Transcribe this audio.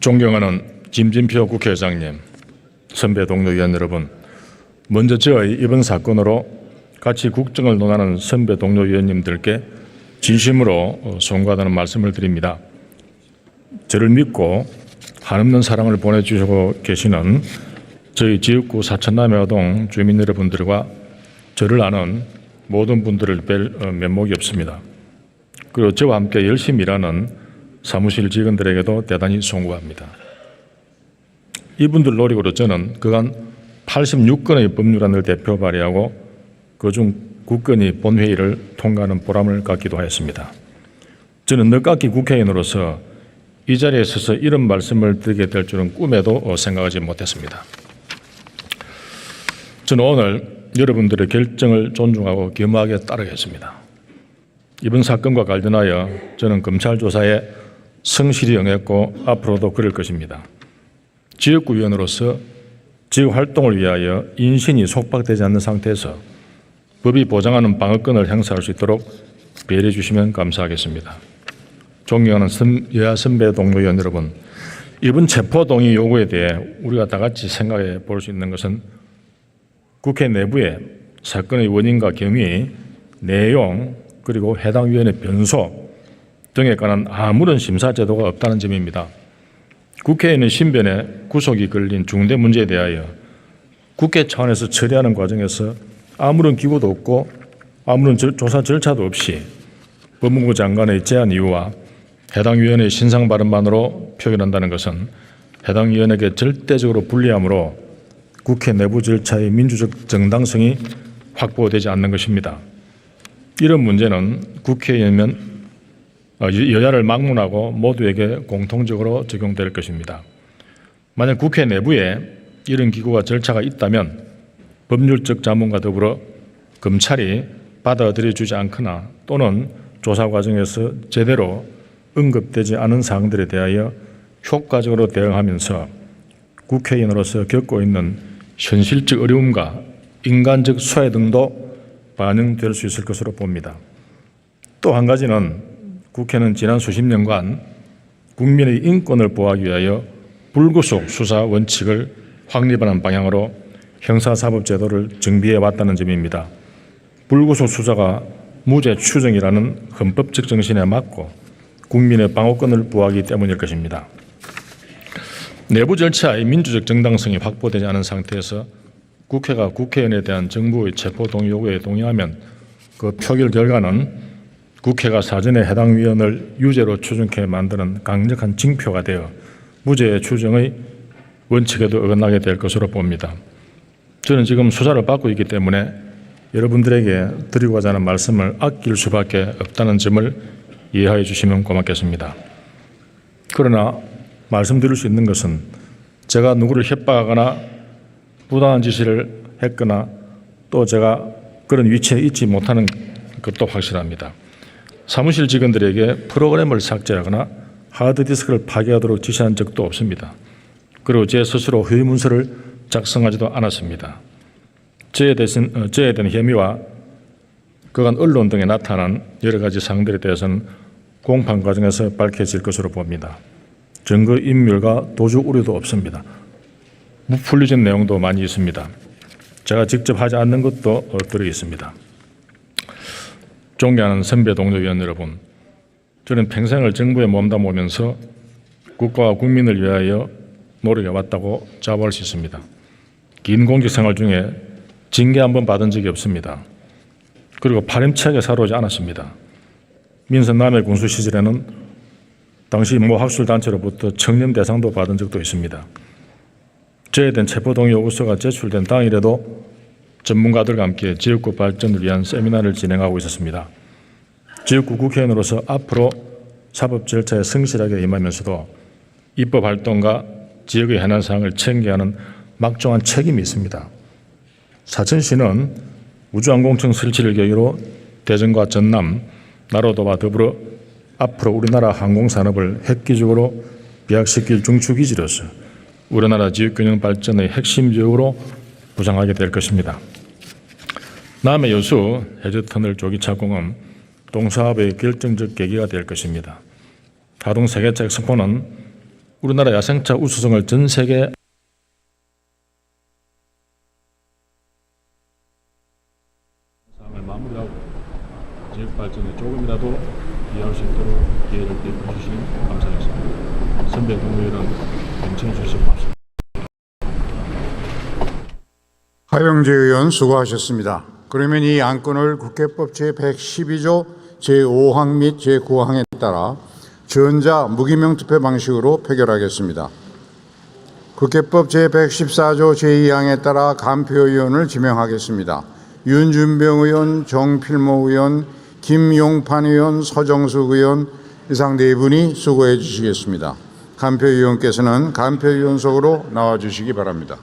존경하는 김진표 국회의장님, 선배 동료 의원 여러분, 먼저 저의 이번 사건으로 같이 국정을 논하는 선배 동료 의원님들께 진심으로 송구하다는 말씀을 드립니다. 저를 믿고 한없는 사랑을 보내주시고 계시는 저희 지역구 사천남해화동 주민 여러분들과 저를 아는 모든 분들을 뵐 면목이 없습니다. 그리고 저와 함께 열심히 일하는 사무실 직원들에게도 대단히 송구합니다. 이분들 노력으로 저는 그간 86건의 법률안을 대표 발의하고 그중 9건이 본회의를 통과하는 보람을 갖기도 하였습니다. 저는 늦깎이 국회의원으로서 이 자리에 서서 이런 말씀을 드리게 될 줄은 꿈에도 생각하지 못했습니다. 저는 오늘 여러분들의 결정을 존중하고 겸허하게 따르겠습니다. 이번 사건과 관련하여 저는 검찰 조사에 성실히 응했고 앞으로도 그럴 것입니다. 지역구 의원으로서 지역 활동을 위하여 인신이 속박되지 않는 상태에서 법이 보장하는 방어권을 행사할 수 있도록 배려해 주시면 감사하겠습니다. 존경하는 여야 선배 동료 의원 여러분, 이번 체포동의 요구에 대해 우리가 다 같이 생각해 볼 수 있는 것은 국회 내부에 사건의 원인과 경위, 내용, 그리고 해당 위원회 변소 등에 관한 아무런 심사 제도가 없다는 점입니다. 국회의원의 신변에 구속이 걸린 중대 문제에 대하여 국회 차원에서 처리하는 과정에서 아무런 기구도 없고 아무런 조사 절차도 없이 법무부 장관의 제안 이유와 해당 위원회의 신상 발언만으로 표현한다는 것은 해당 위원회에게 절대적으로 불리하므로 국회 내부 절차의 민주적 정당성이 확보되지 않는 것입니다. 이런 문제는 국회의원이면 여야를 막론하고 모두에게 공통적으로 적용될 것입니다. 만약 국회 내부에 이런 기구와 절차가 있다면 법률적 자문과 더불어 검찰이 받아들여 주지 않거나 또는 조사 과정에서 제대로 언급되지 않은 사항들에 대하여 효과적으로 대응하면서 국회의원으로서 겪고 있는 현실적 어려움과 인간적 소외 등도 반영될 수 있을 것으로 봅니다. 또 한 가지는 국회는 지난 수십 년간 국민의 인권을 보호하기 위하여 불구속 수사 원칙을 확립하는 방향으로 형사사법제도를 정비해 왔다는 점입니다. 불구속 수사가 무죄 추정이라는 헌법적 정신에 맞고 국민의 방어권을 보호하기 때문일 것입니다. 내부 절차의 민주적 정당성이 확보되지 않은 상태에서 국회가 국회의원에 대한 정부의 체포동의 요구에 동의하면 그 표결 결과는 국회가 사전에 해당 위원을 유죄로 추정케 만드는 강력한 징표가 되어 무죄 추정의 원칙에도 어긋나게 될 것으로 봅니다. 저는 지금 수사를 받고 있기 때문에 여러분들에게 드리고자 하는 말씀을 아낄 수밖에 없다는 점을 이해해 주시면 고맙겠습니다. 그러나 말씀드릴 수 있는 것은 제가 누구를 협박하거나 부당한 지시를 했거나 또 제가 그런 위치에 있지 못하는 것도 확실합니다. 사무실 직원들에게 프로그램을 삭제하거나 하드디스크를 파괴하도록 지시한 적도 없습니다. 그리고 제 스스로 회의 문서를 작성하지도 않았습니다. 저에 대한 혐의와 그간 언론 등에 나타난 여러 가지 사항들에 대해서는 공판 과정에서 밝혀질 것으로 봅니다. 증거 인멸과 도주 우려도 없습니다. 무풀리진 내용도 많이 있습니다. 제가 직접 하지 않는 것도 들어 있습니다. 존경하는 선배 동료 의원 여러분, 저는 평생을 정부에 몸담으면서 국가와 국민을 위하여 노력해 왔다고 자부할 수 있습니다. 긴 공직 생활 중에 징계 한 번 받은 적이 없습니다. 그리고 파렴치하게 살아오지 않았습니다. 민선 남해 군수 시절에는 당시 모 학술단체로부터 청년 대상도 받은 적도 있습니다. 저에 대한 체포동의 요구서가 제출된 당일에도 전문가들과 함께 지역구 발전을 위한 세미나를 진행하고 있었습니다. 지역구 국회의원으로서 앞으로 사법 절차에 성실하게 임하면서도 입법 활동과 지역의 해난 사항을 챙겨하는 막중한 책임이 있습니다. 사천시는 우주항공청 설치를 계기로 대전과 전남, 나로도와 더불어 앞으로 우리나라 항공산업을 획기적으로 비약시킬 중추기지로서 우리나라 지역균형 발전의 핵심 지역으로 부상하게 될 것입니다. 남해 여수 해저터널 조기 착공은 동사업의 결정적 계기가 될 것입니다. 하동 세계차 엑스포는 우리나라 야생차 우수성을 전 세계 상을 마무리하고 지역 발전에 조금이라도 기여할 수 있도록 기회를 대표해 주시니 감사하겠습니다. 선배 동료들은 경청해 주시기 바랍니다. 하영재 의원 수고하셨습니다. 그러면 이 안건을 국회법 제112조 제5항 및 제9항에 따라 전자 무기명 투표 방식으로 표결하겠습니다. 국회법 제114조 제2항에 따라 간표의원을 지명하겠습니다. 윤준병 의원, 정필모 의원, 김용판 의원, 서정숙 의원 이상 네 분이 수고해 주시겠습니다. 간표의원께서는 간표의원석으로 나와 주시기 바랍니다.